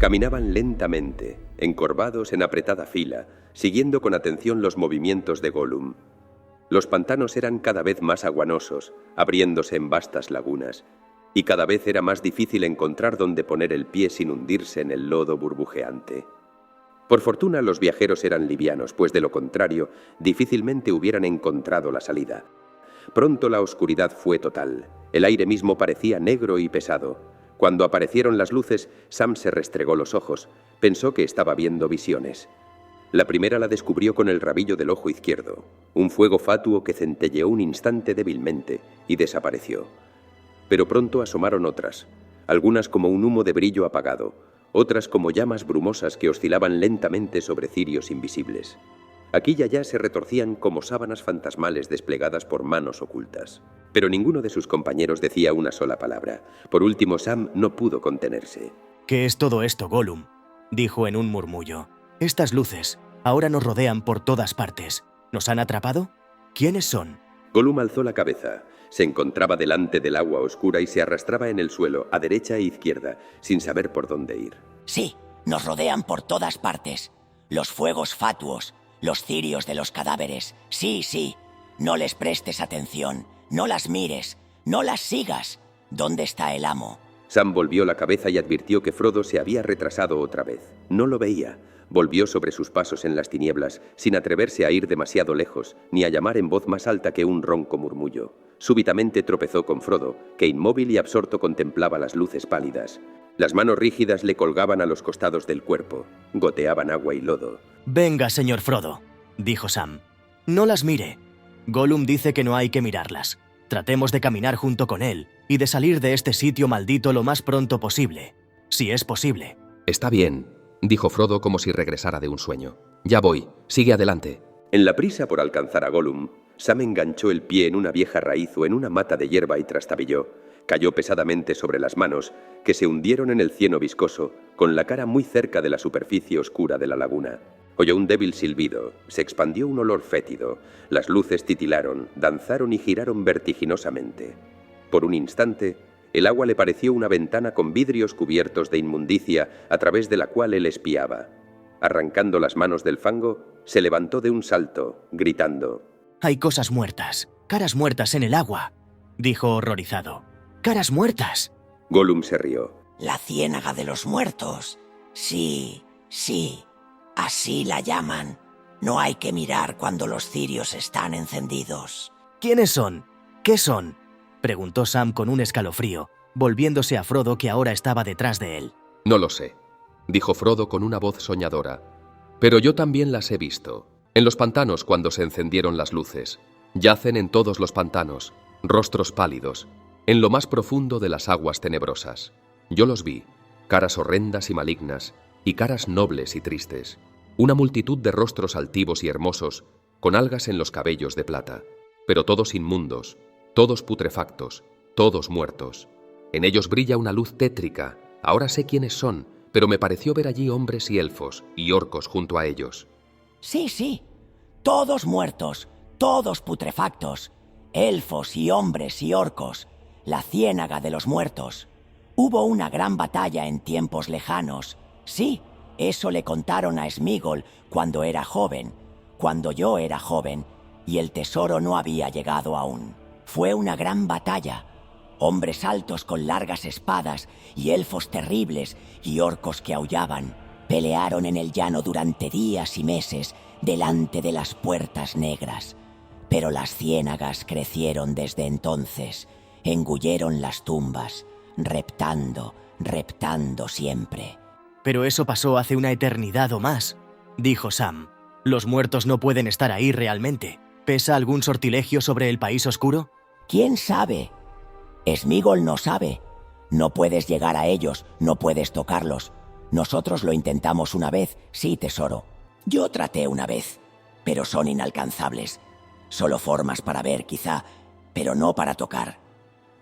Caminaban lentamente, encorvados en apretada fila, siguiendo con atención los movimientos de Gollum. Los pantanos eran cada vez más aguanosos, abriéndose en vastas lagunas, y cada vez era más difícil encontrar dónde poner el pie sin hundirse en el lodo burbujeante. Por fortuna los viajeros eran livianos, pues de lo contrario, difícilmente hubieran encontrado la salida. Pronto la oscuridad fue total. El aire mismo parecía negro y pesado. Cuando aparecieron las luces, Sam se restregó los ojos. Pensó que estaba viendo visiones. La primera la descubrió con el rabillo del ojo izquierdo, un fuego fatuo que centelleó un instante débilmente y desapareció. Pero pronto asomaron otras, algunas como un humo de brillo apagado, otras como llamas brumosas que oscilaban lentamente sobre cirios invisibles. Aquí y allá se retorcían como sábanas fantasmales desplegadas por manos ocultas. Pero ninguno de sus compañeros decía una sola palabra. Por último, Sam no pudo contenerse. ¿Qué es todo esto, Gollum?, dijo en un murmullo. Estas luces ahora nos rodean por todas partes. ¿Nos han atrapado? ¿Quiénes son? Gollum alzó la cabeza. Se encontraba delante del agua oscura y se arrastraba en el suelo, a derecha e izquierda, sin saber por dónde ir. Sí, nos rodean por todas partes. Los fuegos fatuos, los cirios de los cadáveres. Sí, sí. No les prestes atención. No las mires. No las sigas. ¿Dónde está el amo? Sam volvió la cabeza y advirtió que Frodo se había retrasado otra vez. No lo veía. Volvió sobre sus pasos en las tinieblas, sin atreverse a ir demasiado lejos, ni a llamar en voz más alta que un ronco murmullo. Súbitamente tropezó con Frodo, que inmóvil y absorto contemplaba las luces pálidas. Las manos rígidas le colgaban a los costados del cuerpo. Goteaban agua y lodo. «Venga, señor Frodo», dijo Sam. «No las mire. Gollum dice que no hay que mirarlas. Tratemos de caminar junto con él y de salir de este sitio maldito lo más pronto posible, si es posible». «Está bien», dijo Frodo como si regresara de un sueño. «Ya voy. Sigue adelante». En la prisa por alcanzar a Gollum, Sam enganchó el pie en una vieja raíz o en una mata de hierba y trastabilló. Cayó pesadamente sobre las manos, que se hundieron en el cieno viscoso, con la cara muy cerca de la superficie oscura de la laguna. Oyó un débil silbido, se expandió un olor fétido, las luces titilaron, danzaron y giraron vertiginosamente. Por un instante, el agua le pareció una ventana con vidrios cubiertos de inmundicia a través de la cual él espiaba. Arrancando las manos del fango, se levantó de un salto, gritando: «Hay cosas muertas, caras muertas en el agua», dijo horrorizado. «¡Caras muertas!». Gollum se rió. La ciénaga de los muertos. Sí, sí. Así la llaman. No hay que mirar cuando los cirios están encendidos. «¿Quiénes son? ¿Qué son?», preguntó Sam con un escalofrío, volviéndose a Frodo, que ahora estaba detrás de él. «No lo sé», dijo Frodo con una voz soñadora. «Pero yo también las he visto. En los pantanos cuando se encendieron las luces. Yacen en todos los pantanos, rostros pálidos, en lo más profundo de las aguas tenebrosas. Yo los vi, caras horrendas y malignas, y caras nobles y tristes. Una multitud de rostros altivos y hermosos, con algas en los cabellos de plata. Pero todos inmundos, todos putrefactos, todos muertos. En ellos brilla una luz tétrica. Ahora sé quiénes son, pero me pareció ver allí hombres y elfos, y orcos junto a ellos». Sí, sí. Todos muertos, todos putrefactos. Elfos y hombres y orcos. La ciénaga de los muertos. Hubo una gran batalla en tiempos lejanos. Sí, eso le contaron a Sméagol cuando era joven, cuando yo era joven, y el tesoro no había llegado aún. Fue una gran batalla. Hombres altos con largas espadas, y elfos terribles, y orcos que aullaban. Pelearon en el llano durante días y meses, delante de las puertas negras. Pero las ciénagas crecieron desde entonces, engulleron las tumbas, reptando, reptando siempre. «Pero eso pasó hace una eternidad o más», dijo Sam. «Los muertos no pueden estar ahí realmente. ¿Pesa algún sortilegio sobre el país oscuro?» ¿Quién sabe? Sméagol no sabe. No puedes llegar a ellos, no puedes tocarlos. Nosotros lo intentamos una vez, sí, tesoro. Yo traté una vez, pero son inalcanzables. Solo formas para ver, quizá, pero no para tocar.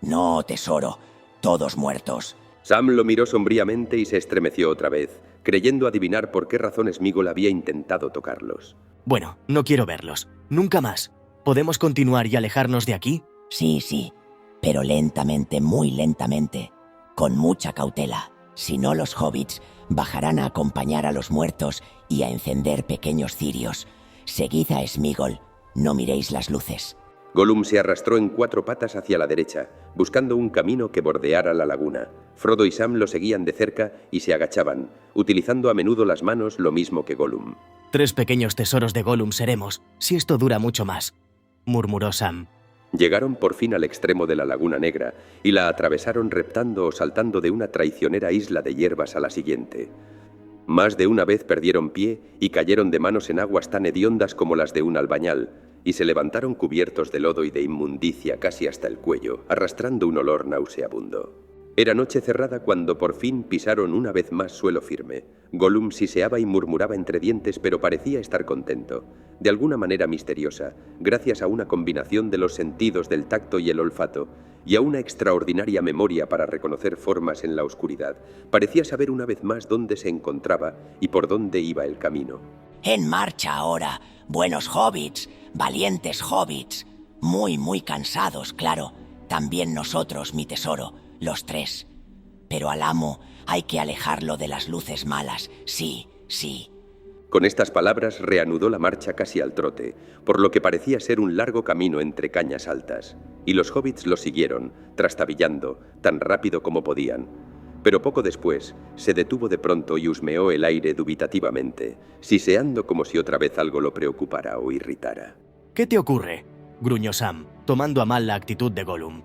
No, tesoro, todos muertos. Sam lo miró sombríamente y se estremeció otra vez, creyendo adivinar por qué razón Sméagol había intentado tocarlos. «Bueno, no quiero verlos. Nunca más. ¿Podemos continuar y alejarnos de aquí?» Sí, sí, pero lentamente, muy lentamente, con mucha cautela. Si no, los hobbits bajarán a acompañar a los muertos y a encender pequeños cirios. Seguid a Sméagol, no miréis las luces. Gollum se arrastró en 4 patas hacia la derecha, buscando un camino que bordeara la laguna. Frodo y Sam lo seguían de cerca y se agachaban, utilizando a menudo las manos lo mismo que Gollum. 3 pequeños tesoros de Gollum seremos, si esto dura mucho más, murmuró Sam. Llegaron por fin al extremo de la Laguna Negra y la atravesaron reptando o saltando de una traicionera isla de hierbas a la siguiente. Más de una vez perdieron pie y cayeron de manos en aguas tan hediondas como las de un albañal, y se levantaron cubiertos de lodo y de inmundicia casi hasta el cuello, arrastrando un olor nauseabundo. Era noche cerrada cuando por fin pisaron una vez más suelo firme. Gollum siseaba y murmuraba entre dientes, pero parecía estar contento. De alguna manera misteriosa, gracias a una combinación de los sentidos del tacto y el olfato, y a una extraordinaria memoria para reconocer formas en la oscuridad, parecía saber una vez más dónde se encontraba y por dónde iba el camino. En marcha ahora, buenos hobbits, valientes hobbits. Muy cansados, claro. También nosotros, mi tesoro, los 3. Pero al amo hay que alejarlo de las luces malas, sí. Con estas palabras reanudó la marcha casi al trote, por lo que parecía ser un largo camino entre cañas altas, y los hobbits lo siguieron, trastabillando, tan rápido como podían. Pero poco después se detuvo de pronto y husmeó el aire dubitativamente, siseando como si otra vez algo lo preocupara o irritara. ¿Qué te ocurre?, gruñó Sam, tomando a mal la actitud de Gollum.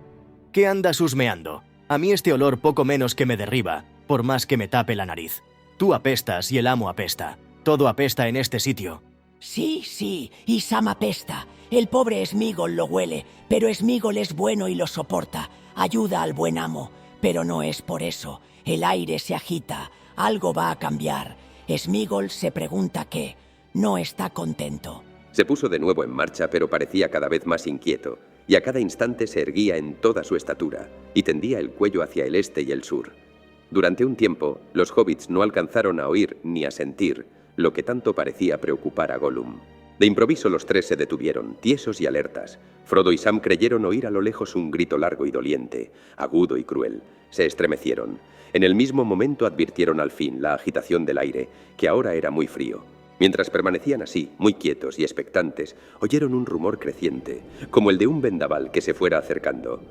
¿Qué andas husmeando? A mí este olor poco menos que me derriba, por más que me tape la nariz. Tú apestas y el amo apesta. Todo apesta en este sitio. Sí, y Sam apesta. El pobre Sméagol lo huele, pero Sméagol es bueno y lo soporta. Ayuda al buen amo, pero no es por eso. El aire se agita, algo va a cambiar. Sméagol se pregunta qué. No está contento. Se puso de nuevo en marcha, pero parecía cada vez más inquieto, y a cada instante se erguía en toda su estatura, y tendía el cuello hacia el este y el sur. Durante un tiempo, los hobbits no alcanzaron a oír ni a sentir lo que tanto parecía preocupar a Gollum. De improviso los 3 se detuvieron, tiesos y alertas. Frodo y Sam creyeron oír a lo lejos un grito largo y doliente, agudo y cruel. Se estremecieron. En el mismo momento advirtieron al fin la agitación del aire, que ahora era muy frío. Mientras permanecían así, muy quietos y expectantes, oyeron un rumor creciente, como el de un vendaval que se fuera acercando.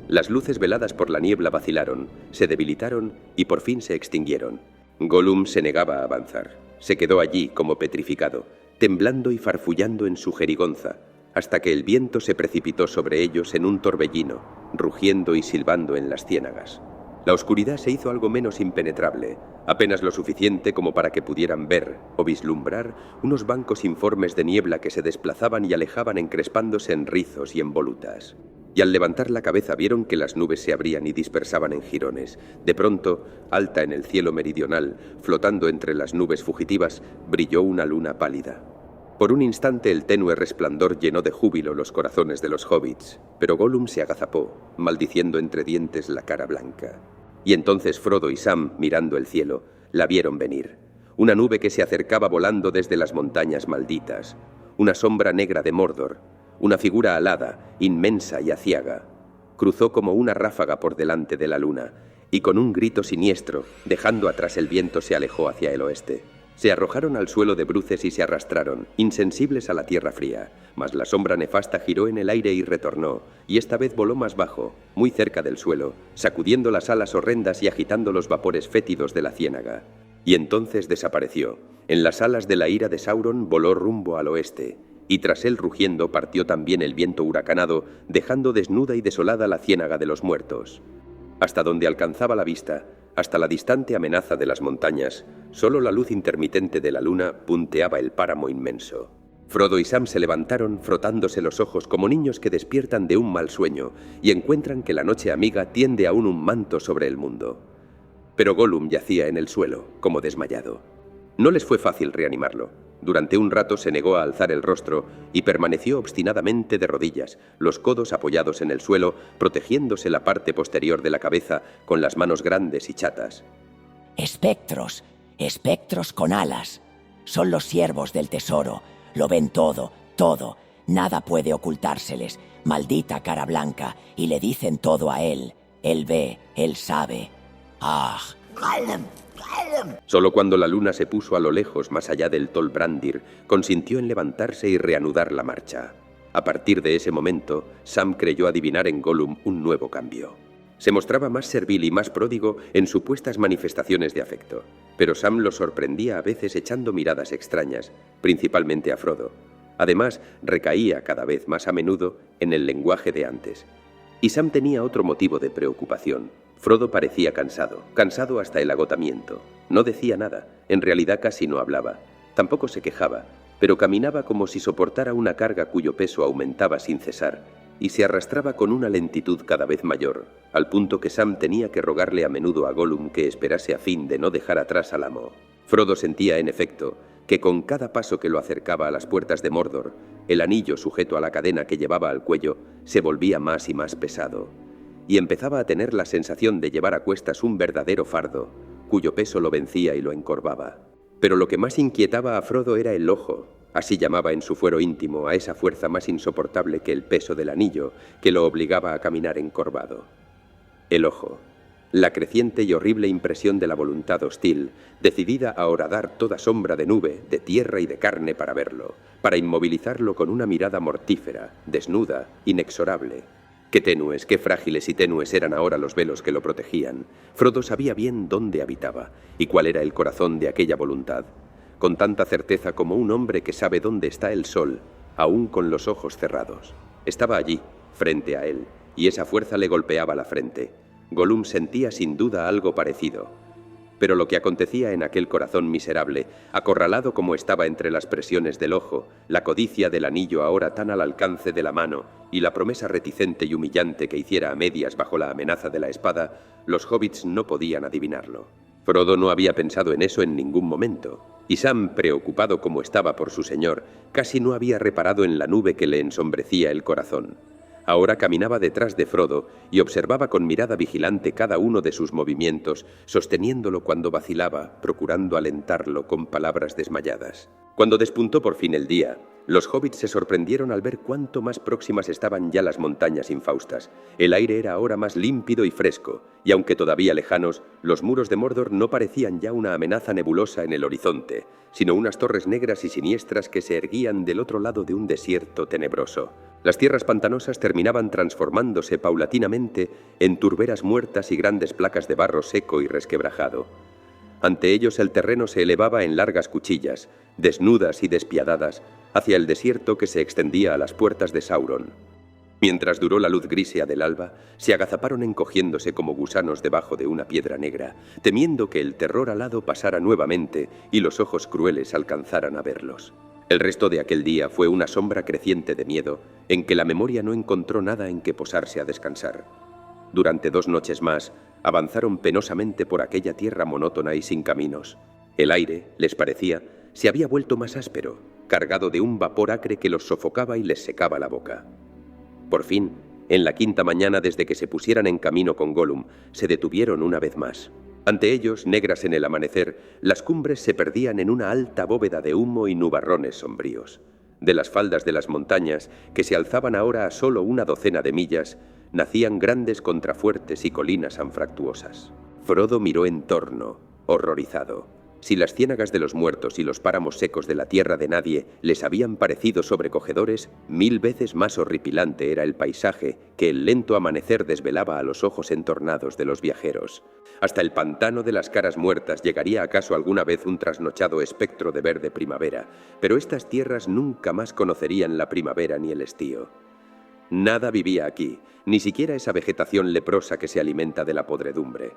Las luces veladas por la niebla vacilaron, se debilitaron y por fin se extinguieron. Gollum se negaba a avanzar. Se quedó allí como petrificado, temblando y farfullando en su jerigonza, hasta que el viento se precipitó sobre ellos en un torbellino, rugiendo y silbando en las ciénagas. La oscuridad se hizo algo menos impenetrable, apenas lo suficiente como para que pudieran ver o vislumbrar unos bancos informes de niebla que se desplazaban y alejaban encrespándose en rizos y en volutas. Y al levantar la cabeza vieron que las nubes se abrían y dispersaban en jirones. De pronto, alta en el cielo meridional, flotando entre las nubes fugitivas, brilló una luna pálida. Por un instante el tenue resplandor llenó de júbilo los corazones de los hobbits, pero Gollum se agazapó, maldiciendo entre dientes la cara blanca. Y entonces Frodo y Sam, mirando el cielo, la vieron venir. Una nube que se acercaba volando desde las montañas malditas. Una sombra negra de Mordor. Una figura alada, inmensa y aciaga. Cruzó como una ráfaga por delante de la luna, y con un grito siniestro, dejando atrás el viento, se alejó hacia el oeste. Se arrojaron al suelo de bruces y se arrastraron, insensibles a la tierra fría, mas la sombra nefasta giró en el aire y retornó, y esta vez voló más bajo, muy cerca del suelo, sacudiendo las alas horrendas y agitando los vapores fétidos de la ciénaga. Y entonces desapareció. En las alas de la ira de Sauron voló rumbo al oeste, y tras él rugiendo partió también el viento huracanado, dejando desnuda y desolada la ciénaga de los muertos. Hasta donde alcanzaba la vista, hasta la distante amenaza de las montañas, solo la luz intermitente de la luna punteaba el páramo inmenso. Frodo y Sam se levantaron frotándose los ojos como niños que despiertan de un mal sueño y encuentran que la noche amiga tiende aún un manto sobre el mundo. Pero Gollum yacía en el suelo, como desmayado. No les fue fácil reanimarlo. Durante un rato se negó a alzar el rostro y permaneció obstinadamente de rodillas, los codos apoyados en el suelo, protegiéndose la parte posterior de la cabeza con las manos grandes y chatas. Espectros, espectros con alas. Son los siervos del tesoro. Lo ven todo, todo. Nada puede ocultárseles. Maldita cara blanca. Y le dicen todo a él. Él ve, él sabe. ¡Ah! Solo cuando la luna se puso a lo lejos, más allá del Tol Brandir, consintió en levantarse y reanudar la marcha. A partir de ese momento, Sam creyó adivinar en Gollum un nuevo cambio. Se mostraba más servil y más pródigo en supuestas manifestaciones de afecto, pero Sam lo sorprendía a veces echando miradas extrañas, principalmente a Frodo. Además, recaía cada vez más a menudo en el lenguaje de antes. Y Sam tenía otro motivo de preocupación. Frodo parecía cansado hasta el agotamiento. No decía nada, en realidad casi no hablaba. Tampoco se quejaba, pero caminaba como si soportara una carga cuyo peso aumentaba sin cesar, y se arrastraba con una lentitud cada vez mayor, al punto que Sam tenía que rogarle a menudo a Gollum que esperase a fin de no dejar atrás al amo. Frodo sentía, en efecto, que con cada paso que lo acercaba a las puertas de Mordor, el anillo sujeto a la cadena que llevaba al cuello se volvía más y más pesado, y empezaba a tener la sensación de llevar a cuestas un verdadero fardo, cuyo peso lo vencía y lo encorvaba. Pero lo que más inquietaba a Frodo era el ojo, así llamaba en su fuero íntimo a esa fuerza más insoportable que el peso del anillo, que lo obligaba a caminar encorvado. El ojo, la creciente y horrible impresión de la voluntad hostil, decidida a horadar toda sombra de nube, de tierra y de carne para verlo, para inmovilizarlo con una mirada mortífera, desnuda, inexorable. Qué tenues, qué frágiles y tenues eran ahora los velos que lo protegían. Frodo sabía bien dónde habitaba y cuál era el corazón de aquella voluntad, con tanta certeza como un hombre que sabe dónde está el sol, aún con los ojos cerrados. Estaba allí, frente a él, y esa fuerza le golpeaba la frente. Gollum sentía sin duda algo parecido. Pero lo que acontecía en aquel corazón miserable, acorralado como estaba entre las presiones del ojo, la codicia del anillo ahora tan al alcance de la mano y la promesa reticente y humillante que hiciera a medias bajo la amenaza de la espada, los hobbits no podían adivinarlo. Frodo no había pensado en eso en ningún momento, y Sam, preocupado como estaba por su señor, casi no había reparado en la nube que le ensombrecía el corazón. Ahora caminaba detrás de Frodo y observaba con mirada vigilante cada uno de sus movimientos, sosteniéndolo cuando vacilaba, procurando alentarlo con palabras desmayadas. Cuando despuntó por fin el día, los hobbits se sorprendieron al ver cuánto más próximas estaban ya las montañas infaustas. El aire era ahora más límpido y fresco, y aunque todavía lejanos, los muros de Mordor no parecían ya una amenaza nebulosa en el horizonte, sino unas torres negras y siniestras que se erguían del otro lado de un desierto tenebroso. Las tierras pantanosas terminaban transformándose paulatinamente en turberas muertas y grandes placas de barro seco y resquebrajado. Ante ellos el terreno se elevaba en largas cuchillas, desnudas y despiadadas, hacia el desierto que se extendía a las puertas de Sauron. Mientras duró la luz grisea del alba, se agazaparon encogiéndose como gusanos debajo de una piedra negra, temiendo que el terror alado pasara nuevamente y los ojos crueles alcanzaran a verlos. El resto de aquel día fue una sombra creciente de miedo, en que la memoria no encontró nada en que posarse a descansar. Durante 2 noches más, avanzaron penosamente por aquella tierra monótona y sin caminos. El aire, les parecía, se había vuelto más áspero, cargado de un vapor acre que los sofocaba y les secaba la boca. Por fin, en la 5ª mañana desde que se pusieran en camino con Gollum, se detuvieron una vez más. Ante ellos, negras en el amanecer, las cumbres se perdían en una alta bóveda de humo y nubarrones sombríos. De las faldas de las montañas, que se alzaban ahora a solo una docena de millas, nacían grandes contrafuertes y colinas anfractuosas. Frodo miró en torno, horrorizado. Si las ciénagas de los muertos y los páramos secos de la tierra de nadie les habían parecido sobrecogedores, 1000 veces más horripilante era el paisaje que el lento amanecer desvelaba a los ojos entornados de los viajeros. Hasta el pantano de las caras muertas llegaría acaso alguna vez un trasnochado espectro de verde primavera, pero estas tierras nunca más conocerían la primavera ni el estío. Nada vivía aquí, ni siquiera esa vegetación leprosa que se alimenta de la podredumbre.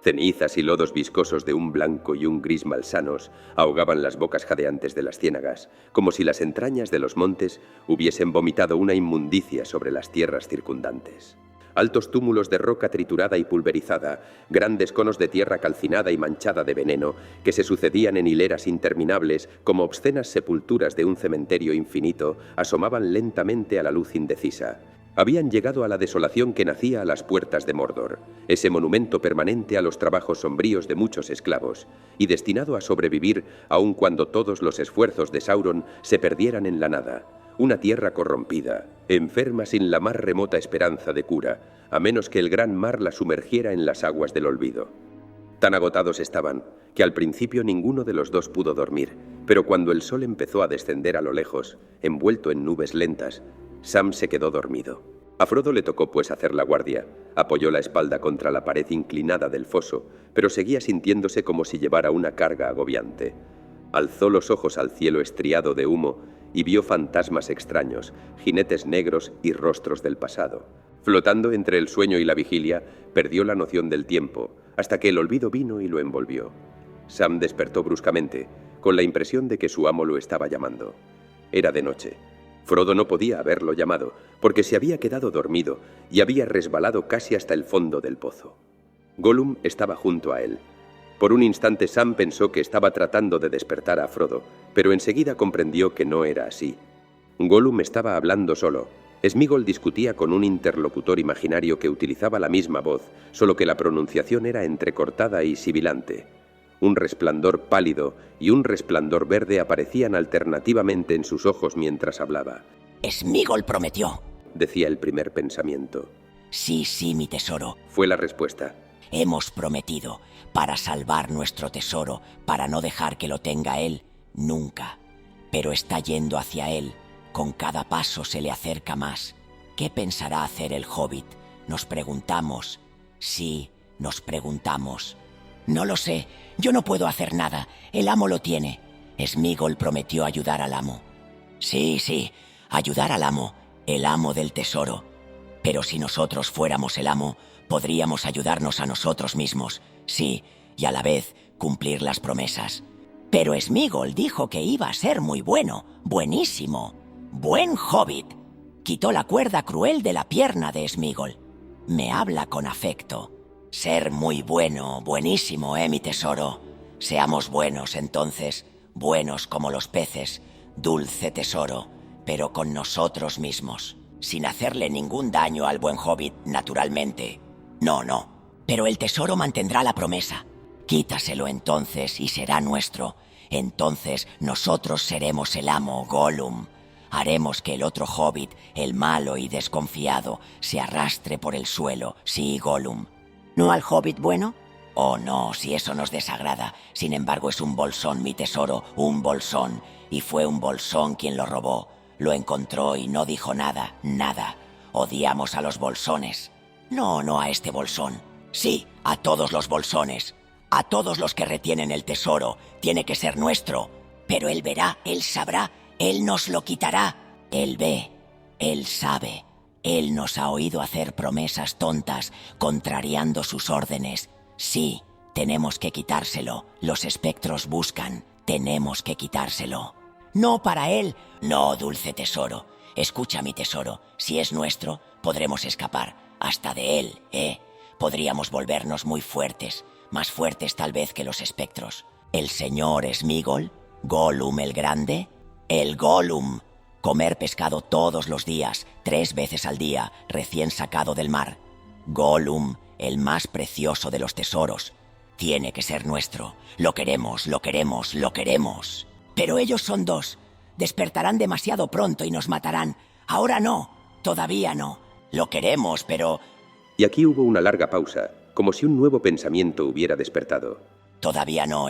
Cenizas y lodos viscosos de un blanco y un gris malsanos ahogaban las bocas jadeantes de las ciénagas, como si las entrañas de los montes hubiesen vomitado una inmundicia sobre las tierras circundantes. Altos túmulos de roca triturada y pulverizada, grandes conos de tierra calcinada y manchada de veneno, que se sucedían en hileras interminables como obscenas sepulturas de un cementerio infinito, asomaban lentamente a la luz indecisa. Habían llegado a la desolación que nacía a las puertas de Mordor, ese monumento permanente a los trabajos sombríos de muchos esclavos, y destinado a sobrevivir aun cuando todos los esfuerzos de Sauron se perdieran en la nada. Una tierra corrompida, enferma sin la más remota esperanza de cura, a menos que el gran mar la sumergiera en las aguas del olvido. Tan agotados estaban que al principio ninguno de los dos pudo dormir, pero cuando el sol empezó a descender a lo lejos, envuelto en nubes lentas, Sam se quedó dormido. A Frodo le tocó pues hacer la guardia. Apoyó la espalda contra la pared inclinada del foso, pero seguía sintiéndose como si llevara una carga agobiante. Alzó los ojos al cielo estriado de humo y vio fantasmas extraños, jinetes negros y rostros del pasado. Flotando entre el sueño y la vigilia, perdió la noción del tiempo, hasta que el olvido vino y lo envolvió. Sam despertó bruscamente, con la impresión de que su amo lo estaba llamando. Era de noche. Frodo no podía haberlo llamado, porque se había quedado dormido y había resbalado casi hasta el fondo del pozo. Gollum estaba junto a él. Por un instante Sam pensó que estaba tratando de despertar a Frodo, pero enseguida comprendió que no era así. Gollum estaba hablando solo. Sméagol discutía con un interlocutor imaginario que utilizaba la misma voz, solo que la pronunciación era entrecortada y sibilante. Un resplandor pálido y un resplandor verde aparecían alternativamente en sus ojos mientras hablaba. Sméagol prometió, decía el primer pensamiento. Sí, sí, mi tesoro. Fue la respuesta. Hemos prometido, para salvar nuestro tesoro, para no dejar que lo tenga él, nunca. Pero está yendo hacia él. Con cada paso se le acerca más. ¿Qué pensará hacer el hobbit? Nos preguntamos. Sí, nos preguntamos. No lo sé. Yo no puedo hacer nada. El amo lo tiene. Sméagol prometió ayudar al amo. Sí, sí, ayudar al amo, el amo del tesoro. Pero si nosotros fuéramos el amo, podríamos ayudarnos a nosotros mismos, sí, y a la vez cumplir las promesas. Pero Sméagol dijo que iba a ser muy bueno, buenísimo. Buen hobbit. Quitó la cuerda cruel de la pierna de Sméagol. Me habla con afecto. Ser muy bueno, buenísimo, mi tesoro. Seamos buenos entonces, buenos como los peces, dulce tesoro, pero con nosotros mismos, sin hacerle ningún daño al buen hobbit, naturalmente. No, no, pero el tesoro mantendrá la promesa. Quítaselo entonces y será nuestro. Entonces nosotros seremos el amo, Gollum. Haremos que el otro hobbit, el malo y desconfiado, se arrastre por el suelo, sí, Gollum. ¿No al hobbit bueno? Oh, no, si eso nos desagrada. Sin embargo, es un bolsón, mi tesoro, un bolsón. Y fue un bolsón quien lo robó. Lo encontró y no dijo nada, nada. Odiamos a los bolsones. No, no a este bolsón. Sí, a todos los bolsones. A todos los que retienen el tesoro. Tiene que ser nuestro. Pero él verá, él sabrá, él nos lo quitará. Él ve, él sabe. Él nos ha oído hacer promesas tontas, contrariando sus órdenes. Sí, tenemos que quitárselo. Los espectros buscan. Tenemos que quitárselo. No para él. No, dulce tesoro. Escucha, mi tesoro. Si es nuestro, podremos escapar. Hasta de él, Podríamos volvernos muy fuertes. Más fuertes tal vez que los espectros. El señor Sméagol, Gollum el Grande, el Gollum. Comer pescado todos los días, 3 veces al día, recién sacado del mar. Gollum, el más precioso de los tesoros. Tiene que ser nuestro. Lo queremos, lo queremos, lo queremos. Pero ellos son 2. Despertarán demasiado pronto y nos matarán. Ahora no, todavía no. Lo queremos, pero... Y aquí hubo una larga pausa, como si un nuevo pensamiento hubiera despertado. Todavía no,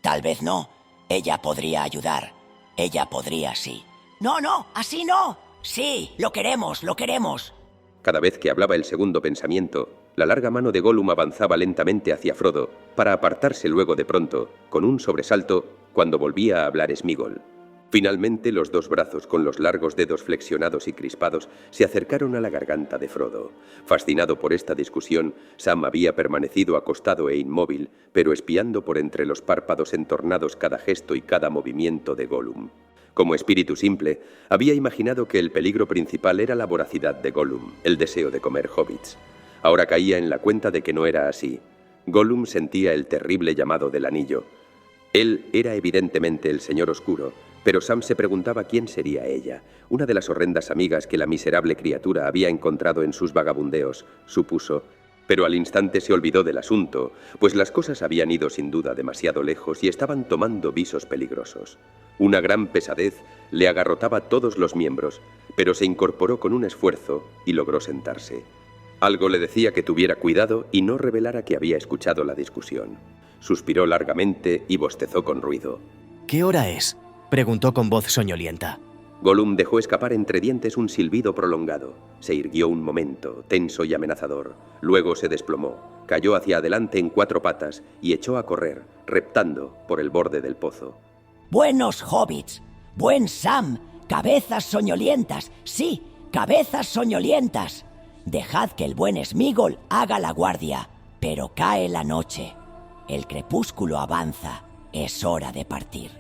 Tal vez no. Ella podría ayudar. Ella podría, sí. No, no, así no. Sí, lo queremos, lo queremos. Cada vez que hablaba el segundo pensamiento, la larga mano de Gollum avanzaba lentamente hacia Frodo, para apartarse luego de pronto, con un sobresalto, cuando volvía a hablar Sméagol. Finalmente, los 2 brazos con los largos dedos flexionados y crispados se acercaron a la garganta de Frodo. Fascinado por esta discusión, Sam había permanecido acostado e inmóvil, pero espiando por entre los párpados entornados cada gesto y cada movimiento de Gollum. Como espíritu simple, había imaginado que el peligro principal era la voracidad de Gollum, el deseo de comer hobbits. Ahora caía en la cuenta de que no era así. Gollum sentía el terrible llamado del anillo. Él era evidentemente el Señor Oscuro, pero Sam se preguntaba quién sería ella, una de las horrendas amigas que la miserable criatura había encontrado en sus vagabundeos, supuso. Pero al instante se olvidó del asunto, pues las cosas habían ido sin duda demasiado lejos y estaban tomando visos peligrosos. Una gran pesadez le agarrotaba todos los miembros, pero se incorporó con un esfuerzo y logró sentarse. Algo le decía que tuviera cuidado y no revelara que había escuchado la discusión. Suspiró largamente y bostezó con ruido. ¿Qué hora es?, preguntó con voz soñolienta. Gollum dejó escapar entre dientes un silbido prolongado. Se irguió un momento, tenso y amenazador. Luego se desplomó, cayó hacia adelante en 4 patas y echó a correr, reptando por el borde del pozo. ¡Buenos hobbits! ¡Buen Sam! ¡Cabezas soñolientas! ¡Sí! ¡Cabezas soñolientas! Dejad que el buen Sméagol haga la guardia, pero cae la noche. El crepúsculo avanza. Es hora de partir.